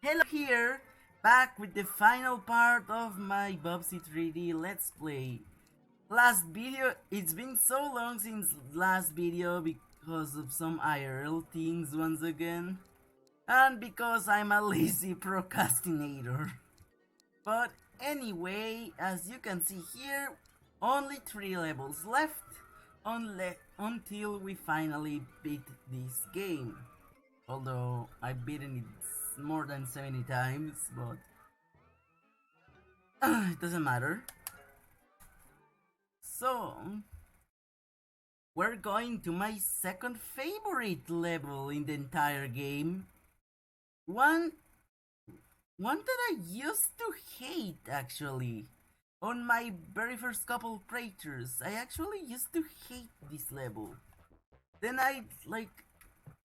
Hello here, back with the final part of my Bubsy 3D Let's Play. Last video, it's been so long since last video because of some IRL things once again. And because I'm a lazy procrastinator. But anyway, as you can see here, only 3 levels left until we finally beat this game. Although I've beaten it more than 70 times, but it doesn't matter. So, we're going to my second favorite level in the entire game. One that I used to hate actually. On my very first couple playthroughs, I actually used to hate this level. Then I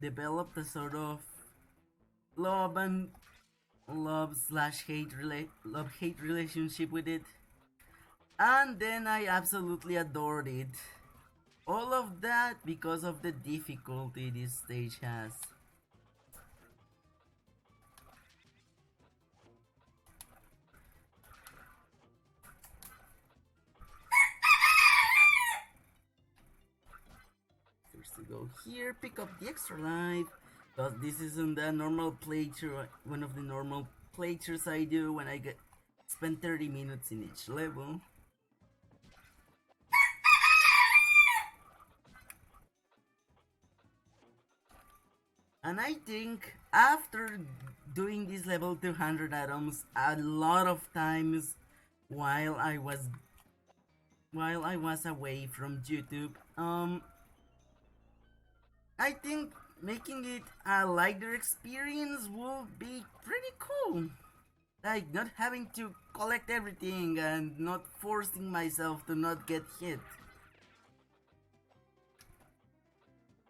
developed a sort of love and love hate relationship with it, and then I absolutely adored it. All of that because of the difficulty this stage has. First we go here, pick up the extra life, because this isn't the normal playthrough, one of the normal playthroughs I do when I spend 30 minutes in each level. And I think after doing this level 200 atoms a lot of times while I was away from YouTube, I think making it a lighter experience will be pretty cool. Like not having to collect everything and not forcing myself to not get hit.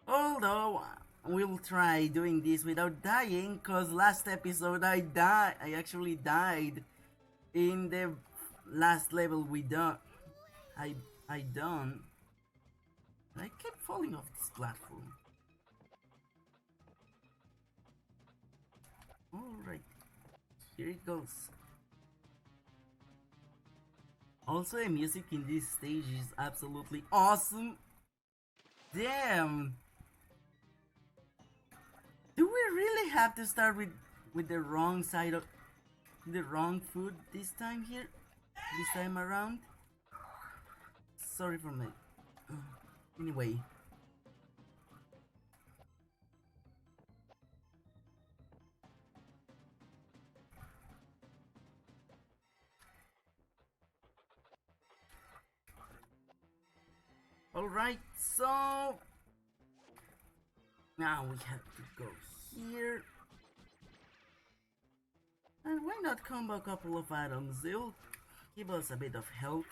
Although we'll try doing this without dying, cause last episode I actually died in the last level we done. I done. I kept falling off this platform. Alright, here it goes. Also, the music in this stage is absolutely awesome. Damn! Do we really have to start with the wrong side of the wrong food this time here? This time around? Sorry for my... Anyway. Alright, so... Now we have to go here. And why not combo a couple of items? They'll give us a bit of health.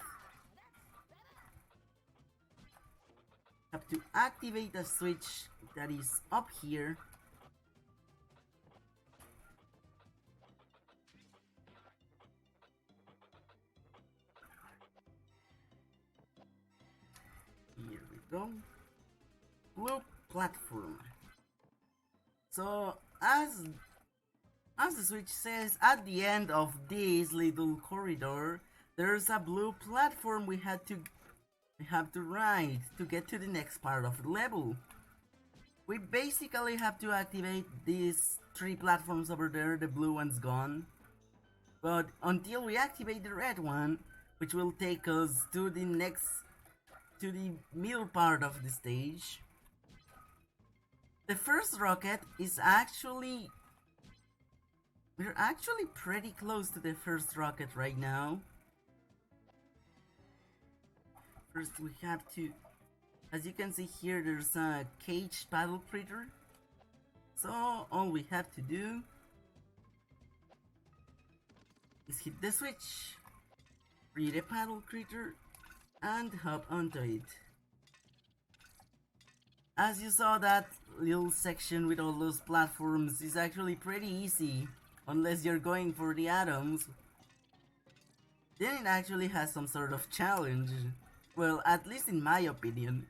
Have to activate a switch that is up here. Here we go. Blue platform. So as the switch says, at the end of this little corridor, there's a blue platform we have to ride to get to the next part of the level. We basically have to activate these 3 platforms over there, the blue one's gone. But until we activate the red one, which will take us to the middle part of the stage. The first rocket is actually... We're actually pretty close to the first rocket right now. First we have to... As you can see here, there's a cage paddle critter. So all we have to do is hit the switch, free the paddle critter, and hop onto it. As you saw, that little section with all those platforms is actually pretty easy, unless you're going for the atoms. Then it actually has some sort of challenge. Well, at least in my opinion.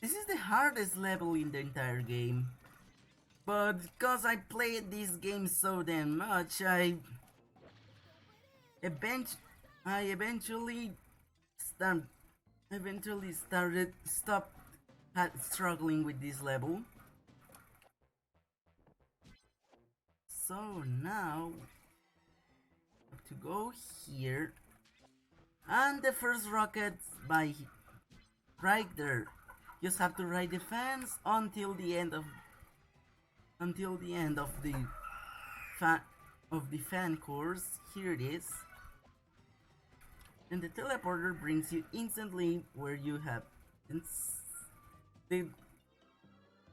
This is the hardest level in the entire game. But because I played this game so damn much, event I start eventually stopped struggling with this level. So now I have to go here, and the first rocket by right there. Just have to ride the fence until the end of the fan course. Here it is. And the teleporter brings you instantly where you have the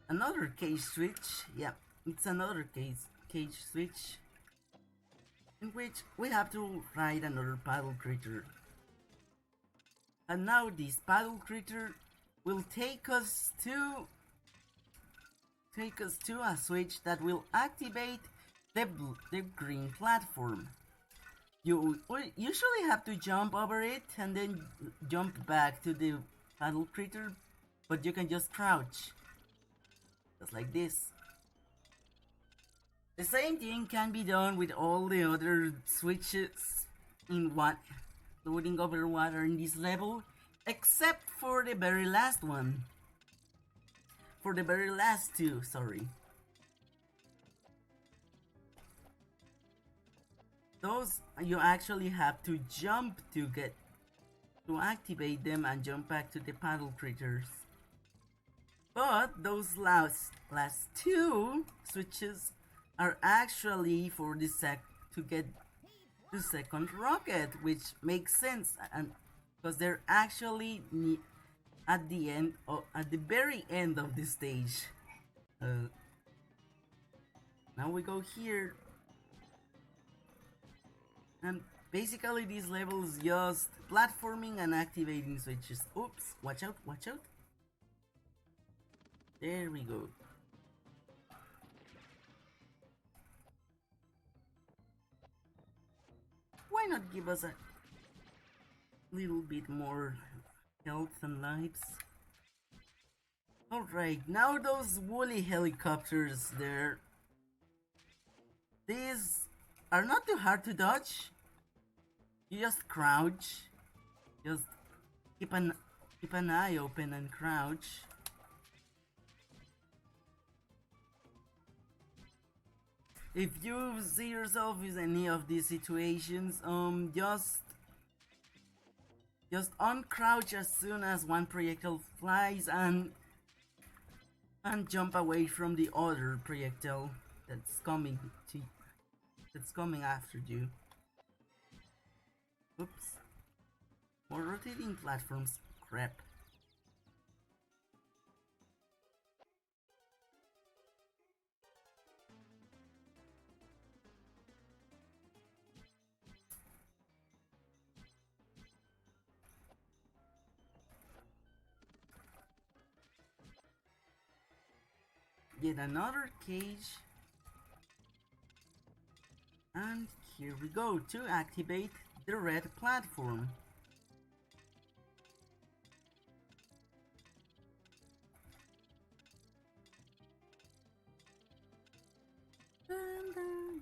another cage switch. Yeah, it's another cage switch in which we have to ride another paddle critter. And now this paddle critter will take us to a switch that will activate the green platform. You usually have to jump over it and then jump back to the paddle critter, but you can just crouch. Just like this. The same thing can be done with all the other switches in floating over water in this level, except for the very last one. For the very last two, sorry. Those you actually have to jump to activate them and jump back to the paddle critters. But those last two switches are actually for to get the second rocket, which makes sense, and because they're actually at the very end of the stage. Now we go here, and basically this level is just platforming and activating switches. Oops! Watch out! Watch out! There we go. Why not give us a little bit more health and lives? Alright, now those woolly helicopters there. These are not too hard to dodge. You just crouch. Just keep an eye open and crouch. If you see yourself in any of these situations, just uncrouch as soon as one projectile flies and jump away from the other projectile that's coming after you. Oops. More rotating platforms. Crap. Get another cage. And here we go to activate the red platform. Dun, dun.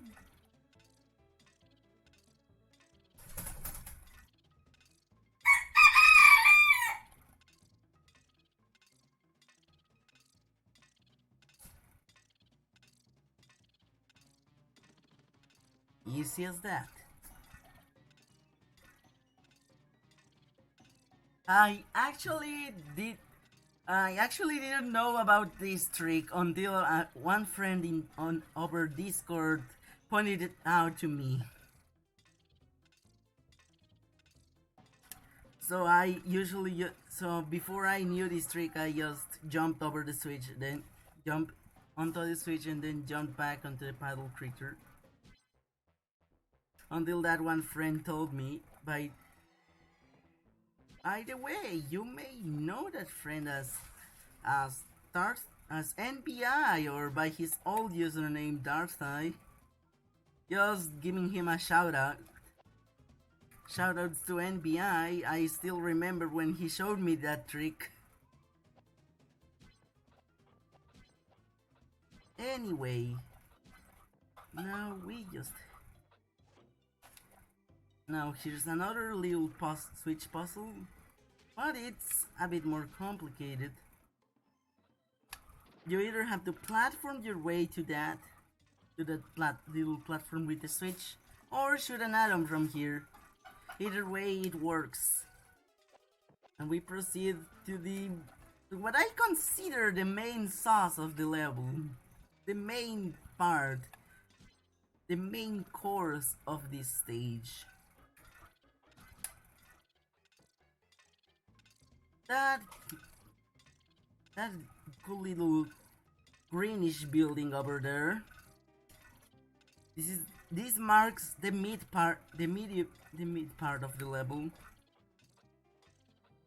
Easy as that. I actually didn't know about this trick until one friend over Discord pointed it out to me. So before I knew this trick, I just jumped over the switch, then jumped onto the switch, and then jumped back onto the paddle critter. Until that one friend told me, by the way, you may know that friend as NBI, or by his old username Darthai. Just giving him a shout out. Shoutouts to NBI. I still remember when he showed me that trick. Anyway, now now here's another little switch puzzle, but it's a bit more complicated. You either have to platform your way to that little platform with the switch, or shoot an atom from here. Either way, it works. And we proceed to what I consider the main sauce of the level, the main part, the main course of this stage. That cool little greenish building over there. This marks the mid part of the level.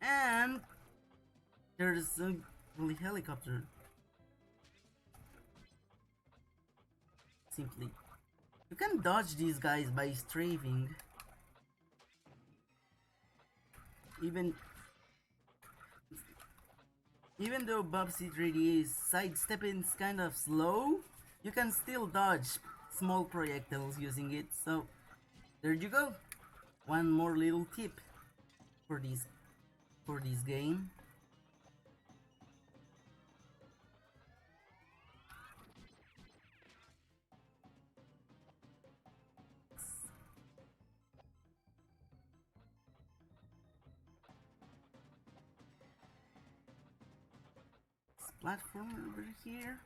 And there's a really helicopter. Simply, you can dodge these guys by strafing. Even though Bubsy 3D is sidestepping kind of slow, you can still dodge small projectiles using it. So there you go. One more little tip for this game. Platform over here.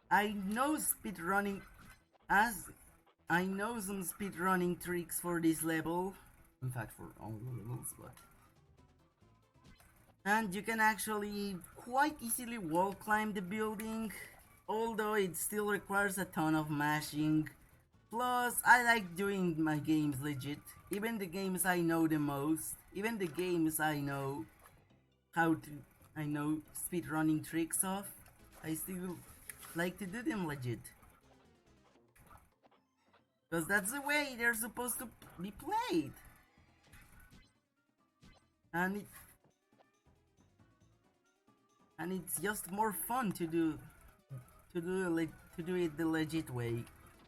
I know some speedrunning tricks for this level. In fact, for all levels, and you can actually quite easily wall climb the building, although it still requires a ton of mashing. Plus, I like doing my games legit. Even the games I know the most, even the games I know speedrunning tricks of, I still like to do them legit. Because that's the way they're supposed to be played. And it's just more fun to do it the legit way,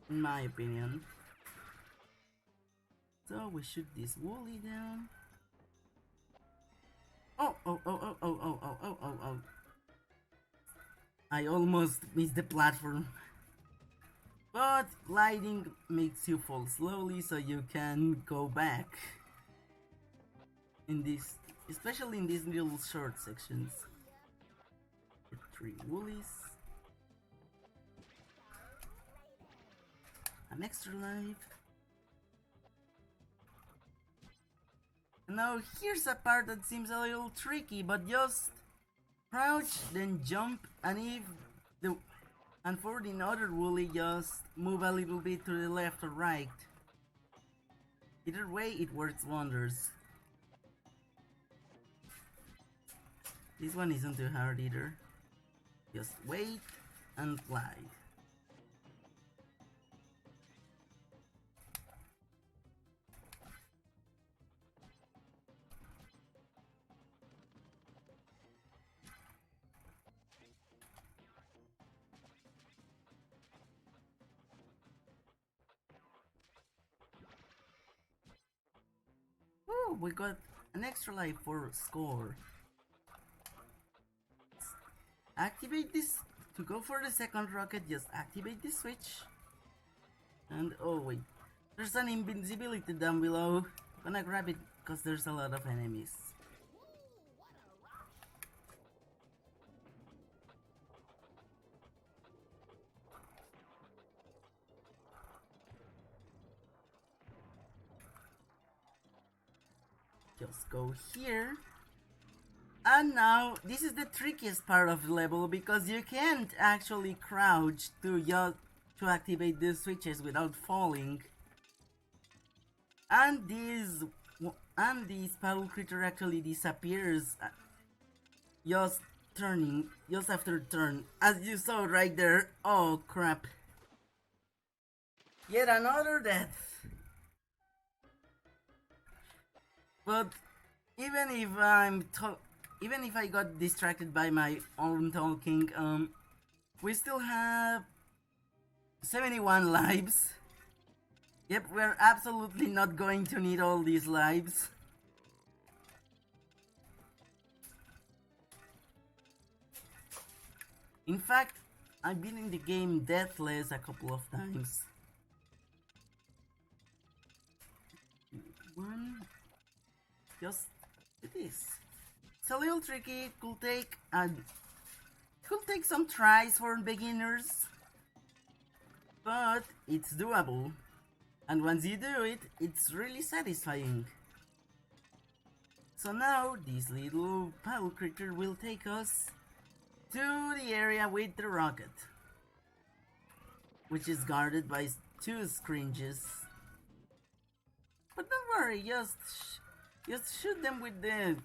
in my opinion. So we shoot this Wool.A down. Oh. I almost missed the platform. But gliding makes you fall slowly, so you can go back. Especially in these little short sections. Get 3 Woolies. An extra life. Now here's a part that seems a little tricky, but just crouch, then jump, and for the other Wool.A, just move a little bit to the left or right. Either way, it works wonders. This one isn't too hard either. Just wait and glide. Ooh, we got an extra life for score. Activate this to go for the second rocket. Just activate the switch. And oh wait, there's an invincibility down below. I'm gonna grab it because there's a lot of enemies. Just go here. And now, this is the trickiest part of the level because you can't actually crouch to activate these switches without falling. And this puddle critter actually disappears just after turn, as you saw right there. Oh crap. Yet another death. But even if I'm even if I got distracted by my own talking, we still have 71 lives. Yep, we're absolutely not going to need all these lives. In fact, I've been in the game deathless a couple of times. One, just this. It's a little tricky. It could take some tries for beginners, but it's doable. And once you do it, it's really satisfying. So now this little paddle creature will take us to the area with the rocket, which is guarded by two scringes. But don't worry, just shoot them with the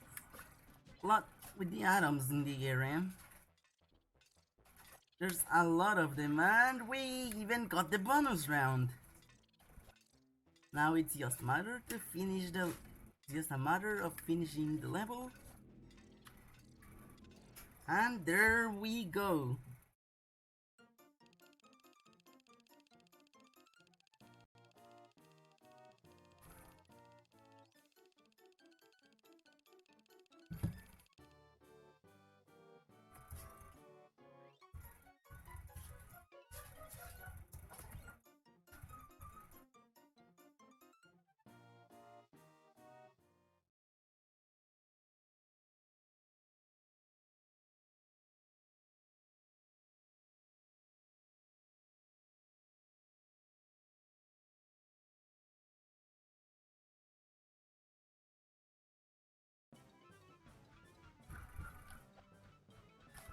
atoms in the area. There's a lot of them, and we even got the bonus round. Now it's just a matter of finishing the level. And there we go.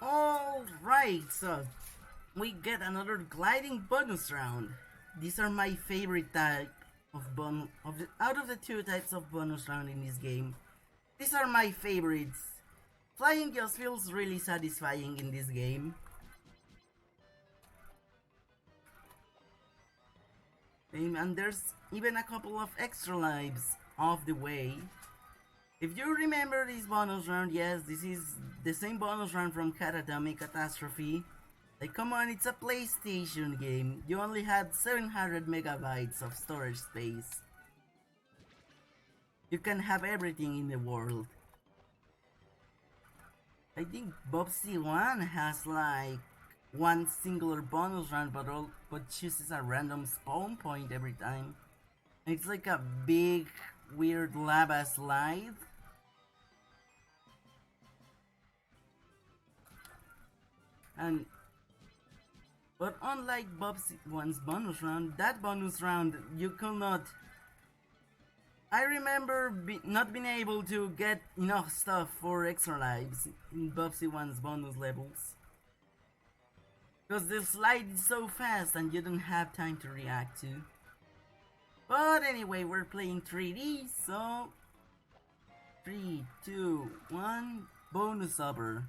Alright, so we get another gliding bonus round. These are my favorite type of out of the two types of bonus round in this game. These are my favorites. Flying just feels really satisfying in this game. And there's even a couple of extra lives off the way. If you remember this bonus round, yes, this is the same bonus round from Catatonic Catastrophe. Like, come on, it's a PlayStation game. You only had 700 megabytes of storage space. You can have everything in the world. I think Bubsy 1 has like one singular bonus round, but chooses a random spawn point every time. And it's like a big, weird lava slide. But unlike Bubsy 1's bonus round, that bonus round you could not. I remember not being able to get enough stuff for extra lives in Bubsy 1's bonus levels. Because the slide is so fast and you don't have time to react to. But anyway, we're playing 3D, so 3, 2, 1, bonus over.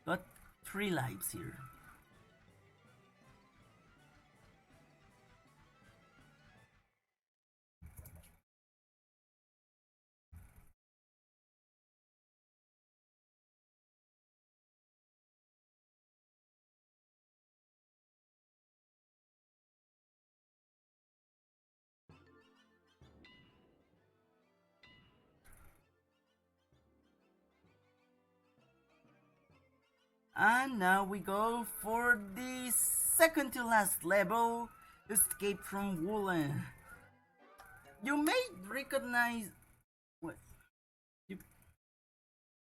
Got 3 lives here. And now we go for the second to last level, Escape from WooL.A. You may recognize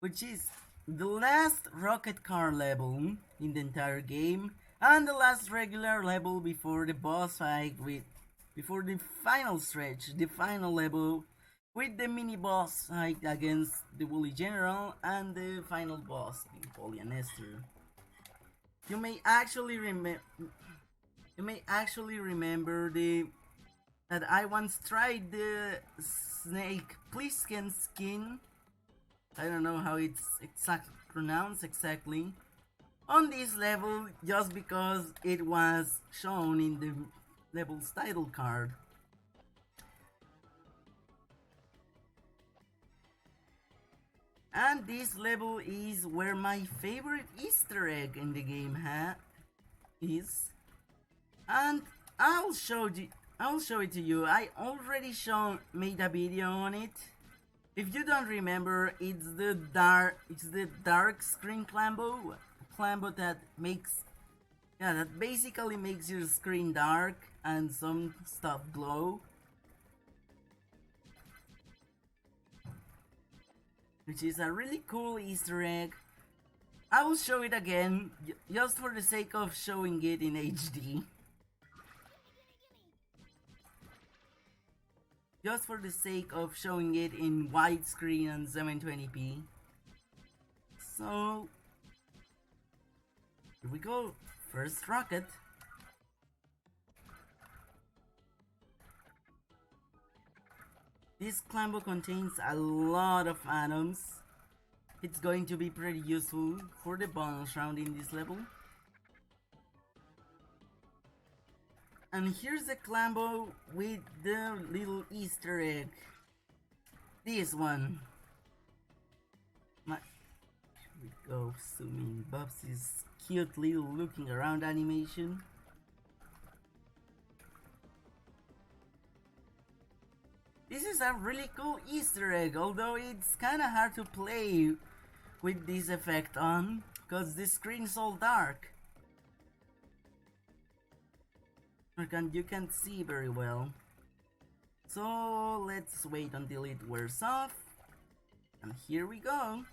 which is the last rocket car level in the entire game and the last regular level before the boss fight before the final stretch, the final level with the mini boss fight against the Woolly General and the final boss, Napoleon Esther. You may actually remember that I once tried the snake Plisken skin. I don't know how it's pronounced exactly on this level, just because it was shown in the level's title card. And this level is where my favorite Easter egg in the game is. And I'll show it to you. I already made a video on it. If you don't remember, it's the dark screen clambo that basically makes your screen dark and some stuff glow. Which is a really cool Easter egg. I will show it again, just for the sake of showing it in HD. Just for the sake of showing it in widescreen and 720p. So, here we go. First rocket. This clambo contains a lot of atoms. It's going to be pretty useful for the bonus round in this level. And here's the clambo with the little Easter egg. This one. Here we go, zooming Bubsy's cute little looking around animation. This is a really cool Easter egg, although it's kinda hard to play with this effect on, because the screen's all dark. You can't see very well. So let's wait until it wears off. And here we go.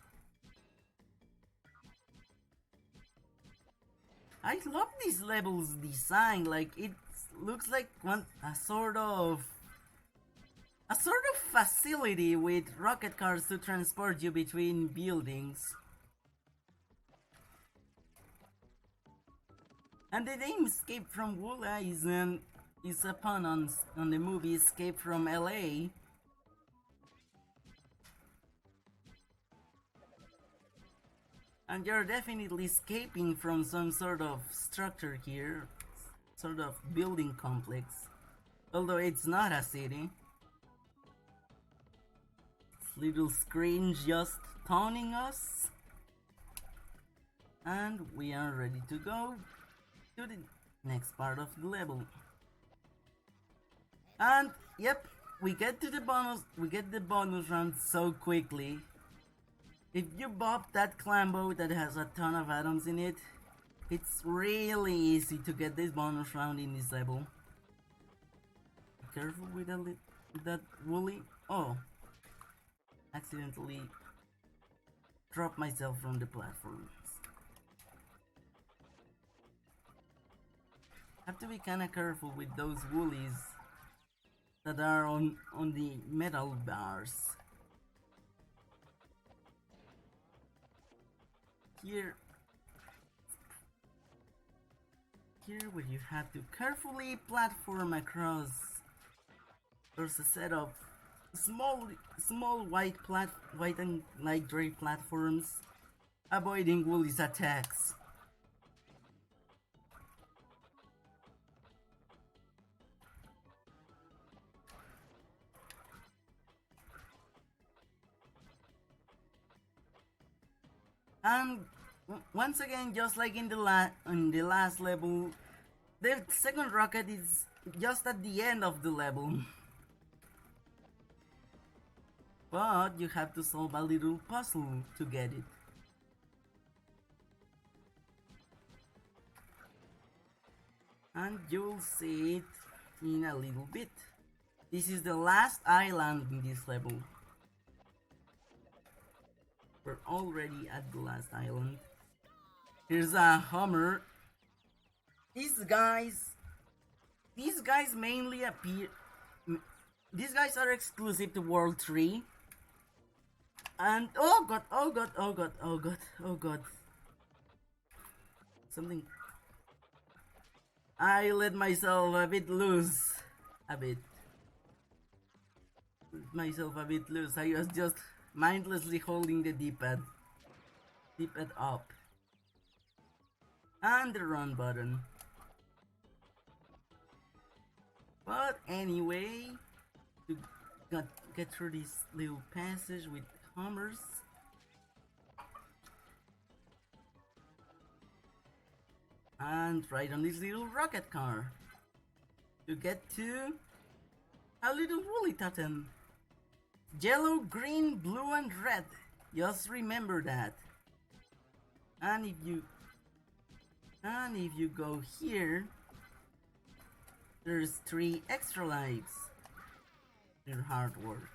I love this level's design, like it looks like a sort of facility with rocket cars to transport you between buildings. And the name Escape from WooL.A is a pun on the movie Escape from LA. And you're definitely escaping from some sort of structure here, sort of building complex. Although it's not a city. Little screen just taunting us. And we are ready to go to the next part of the level. And yep, we get the bonus round so quickly. If you bop that clambo that has a ton of atoms in it, it's really easy to get this bonus round in this level. Be careful with that woolly. Oh, accidentally dropped myself from the platforms. Have to be kinda careful with those woolies that are on the metal bars. Here where you have to carefully platform across. There's a set of small white and light gray platforms, avoiding Woolie's attacks. And once again, just like in the last level, the second rocket is just at the end of the level. But you have to solve a little puzzle to get it. And you'll see it in a little bit. This is the last island in this level. We're already at the last island. Here's a Hummer. These guys mainly appear. These guys are exclusive to World 3. And oh god. Something. I let myself a bit loose. I was just mindlessly holding the D-pad up. And the run button. But anyway, to get through this little passage with Hummers, and ride on this little rocket car to get to a little woolly totem. Yellow, green, blue, and red. Just remember that. And if you go here, there's 3 extra lives. Your hard work.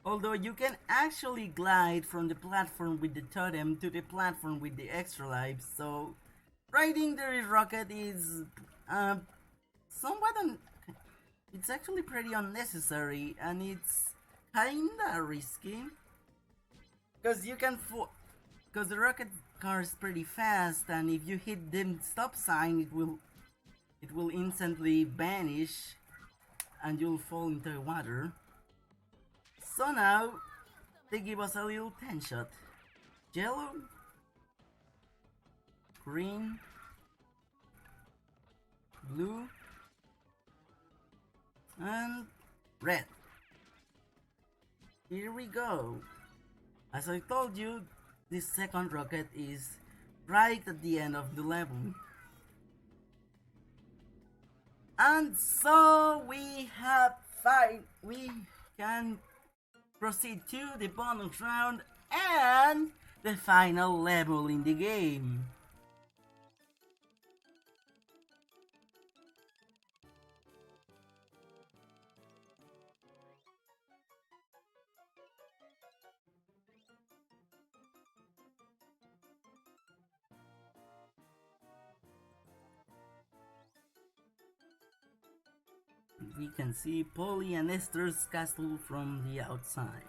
Although you can actually glide from the platform with the totem to the platform with the extra lives, so riding the rocket is somewhat it's actually pretty unnecessary, and it's kinda risky because because the rocket car is pretty fast, and if you hit the stop sign, it will instantly vanish, and you'll fall into the water. So now they give us a little 10 shot. Yellow, green, blue, and red. Here we go. As I told you, this second rocket is right at the end of the level. And so we can proceed to the bonus round and the final level in the game. We can see Polly and Esther's castle from the outside.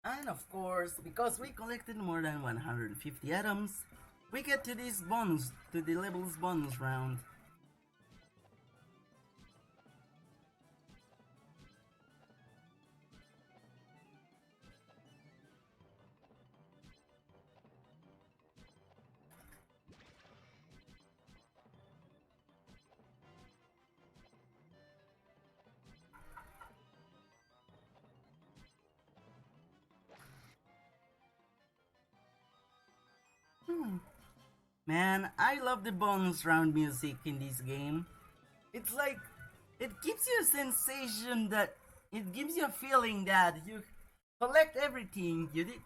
And of course, because we collected more than 150 items, we get to the levels bonus round. Man, I love the bonus round music in this game. It's like, it gives you a sensation that, it gives you a feeling that you collect everything you did.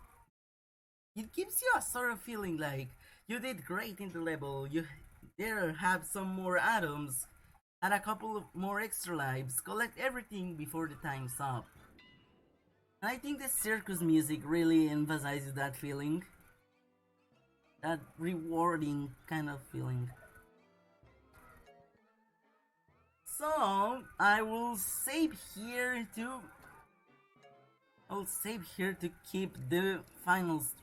It gives you a sort of feeling like you did great in the level, you there have some more atoms, and a couple of more extra lives, collect everything before the time's up. And I think the circus music really emphasizes that feeling. That rewarding kind of feeling. So I'll save here to keep the finals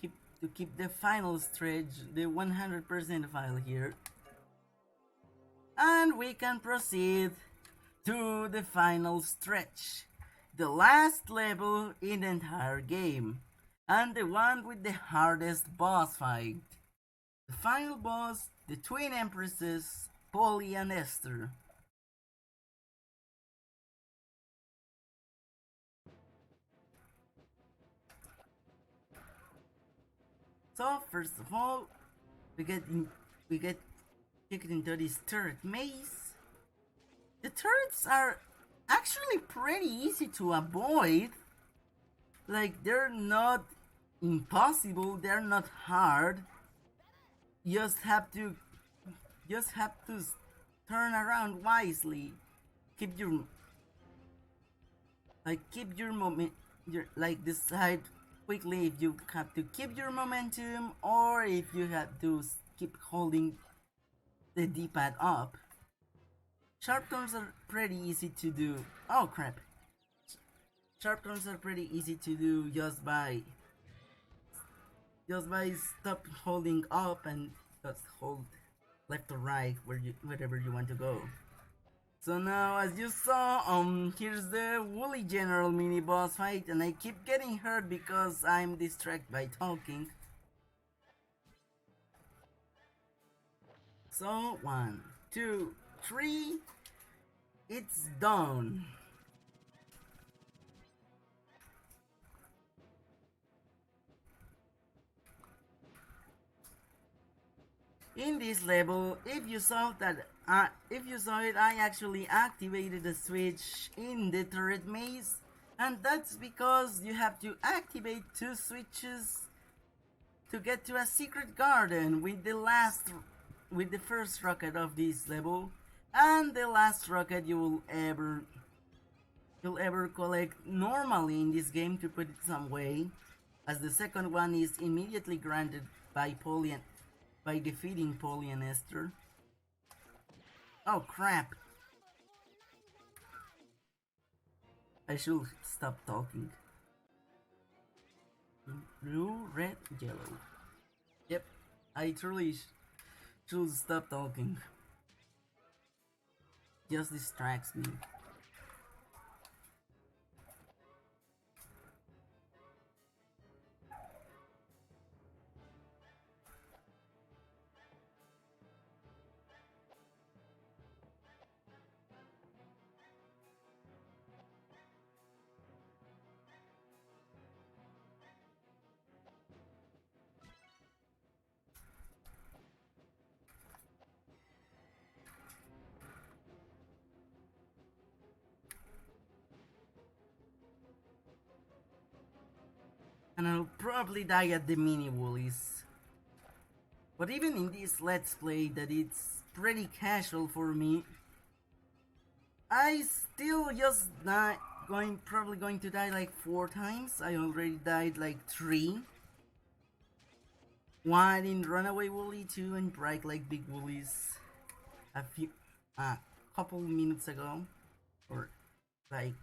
to keep the final stretch, the 100% file here. And we can proceed to the final stretch. The last level in the entire game. And the one with the hardest boss fight. The final boss, the twin empresses, Polly and Esther. So first of all, we get kicked into this turret maze. The turrets are actually pretty easy to avoid. Like, they're not impossible, they're not hard. You just have to turn around wisely. Keep your moment, decide quickly if you have to keep your momentum or if you have to keep holding the D-pad up. Sharp turns are pretty easy to do. Oh crap. Sharp turns are pretty easy to do just by stop holding up and just hold left or right wherever you want to go. So now, as you saw, here's the Woolly General mini boss fight, and I keep getting hurt because I'm distracted by talking. So 1, 2, 3, it's done. In this level, if you saw it, I actually activated the switch in the turret maze, and that's because you have to activate 2 switches to get to a secret garden with the first rocket of this level, and the last rocket you'll ever collect normally in this game, to put it some way, as the second one is immediately granted by defeating Polly and Esther. Oh crap! I should stop talking. Blue, red, yellow. Yep, I truly should stop talking. Just distracts me. And I'll probably die at the mini woolies. But even in this let's play that it's pretty casual for me, I still just probably going to die like 4 times. I already died like 3. 1 in Runaway Woolly, 2 in Light Big Woolies a couple minutes ago. Or like,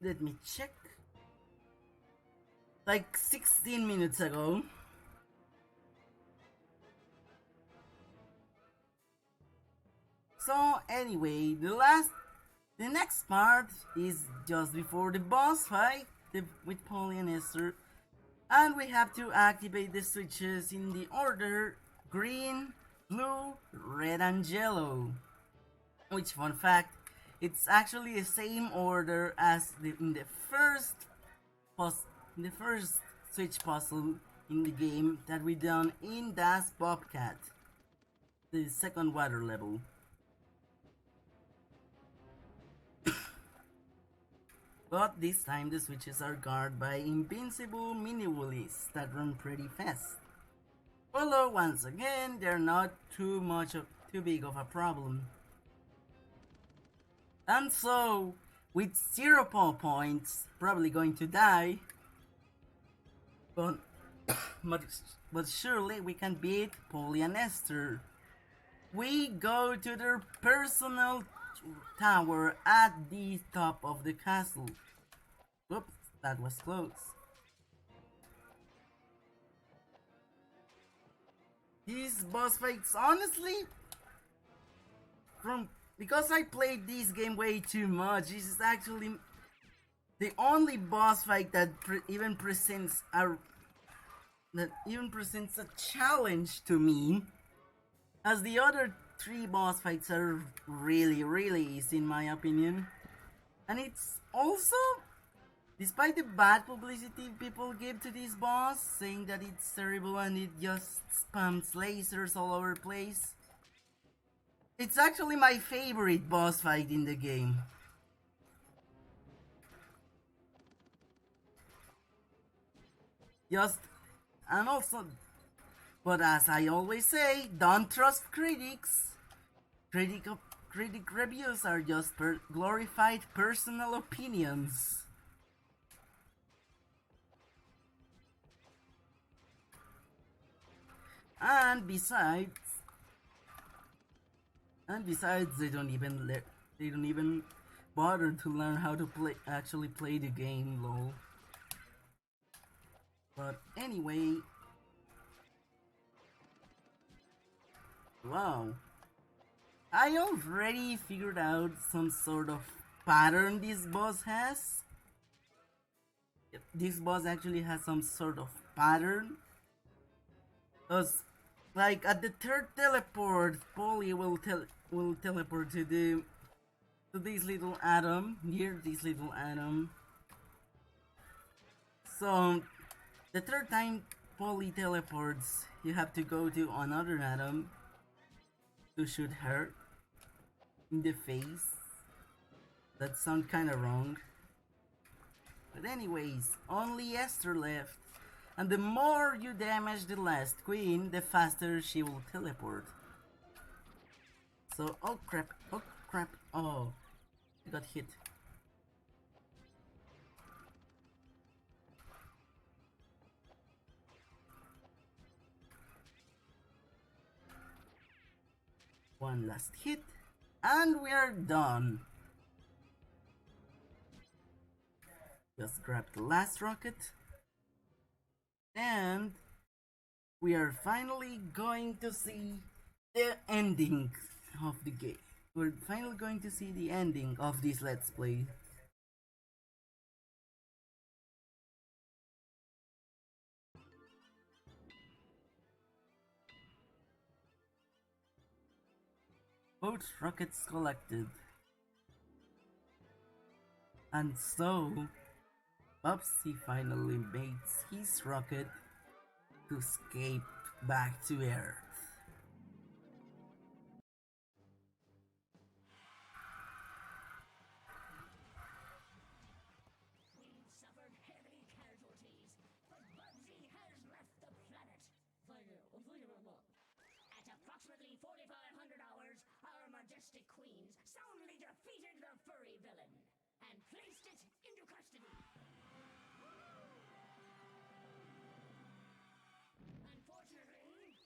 let me check. Like 16 minutes ago. So anyway, the next part is just before the boss fight with Polly and Esther, and we have to activate the switches in the order green, blue, red, and yellow. Which, fun fact, it's actually the same order as in the first switch puzzle in the game that we done in Das Bobcat, the second water level. But this time the switches are guarded by invincible mini woolies that run pretty fast. Although once again they're not too big of a problem. And so, with 0 points, probably going to die, but but surely we can beat Polly and Esther. We go to their personal tower at the top of the castle. Oops, that was close. These boss fights, honestly, because I played this game way too much, this is actually the only boss fight that even presents a challenge to me, as the other 3 boss fights are really easy in my opinion. And it's also, despite the bad publicity people give to this boss, saying that it's terrible and it just spams lasers all over the place, it's actually my favorite boss fight in the game. But as I always say, don't trust critics. Critic reviews are just glorified personal opinions. And besides, they don't even bother to learn how to actually play the game, lol. But anyway, wow, I already figured out some sort of pattern this boss has. This boss actually has some sort of pattern, because Like at the third teleport, Polly will teleport to this little atom, near this little atom. So the third time Polly teleports, you have to go to another atom to shoot her in the face. That sounds kinda wrong. But anyways, only Esther left. And the more you damage the last queen, the faster she will teleport. So, oh crap, oh, I got hit. One last hit, and we are done. Just grab the last rocket, and we are finally going to see the ending of the game. We're finally going to see the ending of this Let's Play. Both rockets collected. And so, Bubsy finally makes his rocket to escape back to Earth. We've suffered heavy casualties, but Bubsy has left the planet. Thank you. At approximately 4,500 hours, our majestic queens soundly defeated the furry villain and placed it into custody. Unfortunately,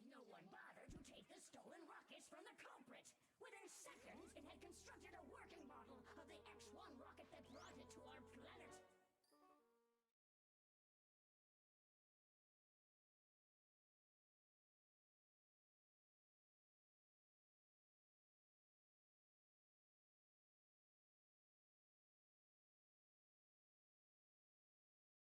no one bothered to take the stolen rockets from the culprit. Within seconds, it had constructed a working model of the X-1 rocket that brought it to our planet.